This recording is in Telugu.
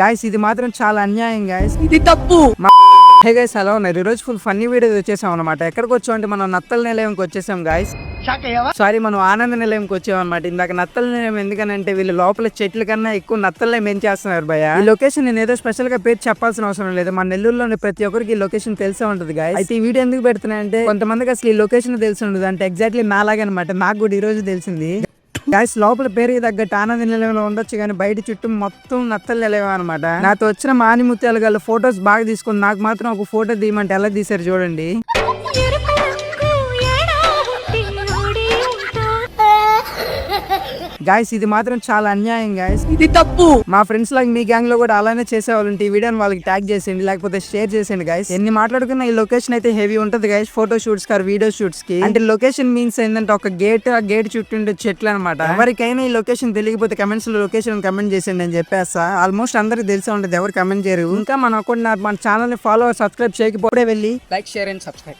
గాయస్ ఇది మాత్రం చాలా అన్యాయం గాయస్, ఇది తప్పు. హే గైస్ హలో ఉన్నారు, ఈ రోజు ఫుల్ ఫన్నీ వీడియో వచ్చేసాం అనమాట. ఎక్కడికి వచ్చాం అంటే మనం నత్తల నిలయంకి వచ్చేసాం గాయస్. సారీ, మనం ఆనంద నిలయంకి వచ్చాం అనమాట. ఇందాక నత్తల నిలయం ఎందుకనంటే వీళ్ళు లోపల చెట్ల కన్నా ఎక్కువ నత్తలనే పెంచేస్తున్నారు భయ. ఈ లొకేషన్ నేను ఏదో స్పెషల్ గా పేరు చెప్పాల్సిన అవసరం లేదు, మన నెల్లూరులోని ప్రతి ఒక్కరికి ఈ లొకేషన్ తెలిసే ఉంటుంది గాయస్. అయితే ఈ వీడియో ఎందుకు పెడుతున్నా అంటే కొంతమందికి అసలు ఈ లొకేషన్ తెలిసి ఉండదు, అంటే ఎగ్జాక్ట్లీ నాలాగే అనమాట. నాకు కూడా ఈ రోజు తెలిసింది గాయస్. లోపల పేరుకి తగ్గట్టు ఆనంద నిలయంలో ఉండొచ్చు కానీ బయట చుట్టూ మొత్తం నత్తలు నిలయం అనమాట. నాతో వచ్చిన మానిముత్యాలు గల ఫొటోస్ బాగా తీసుకుని నాకు మాత్రం ఒక ఫోటో తీయమంటే ఎలా తీసారు చూడండి. గాయస్ ఇది మాత్రం చాలా అన్యాయం గాయస్, ఇది తప్పు. మా ఫ్రెండ్స్ లాగా మీ గ్యాంగ్ లో కూడా అలానే చేసేవాళ్ళంటే ఈ వీడియోని వాళ్ళకి ట్యాగ్ చేసేయండి, లేకపోతే షేర్ చేసేయండి గాయస్. ఎన్ని మాట్లాడుకున్న ఈ లొకేషన్ అయితే హెవీ ఉంటది guys, photo shoots car video shoots కి. అంటే లొకేషన్ మీన్స్ ఏంటంటే ఒక గేట్, ఆ గేట్ చుట్టూ ఉండే చెట్లు అనమాట. ఎవరికైనా ఈ లొకేషన్ తెలియకపోతే కమెంట్స్ లో లొకేషన్ కమెంట్ చేసేయండి అని చెప్పేస్తా. ఆల్మోస్ట్ అందరికి తెలిసే ఉంటది, ఎవరు కమెంట్ చేయరు. ఇంకా మన ఛానల్ ని ఫాలో సబ్స్క్రైబ్ చేయకపోతే వెళ్ళి లైక్, షేర్ అండ్ సబ్స్క్రైబ్.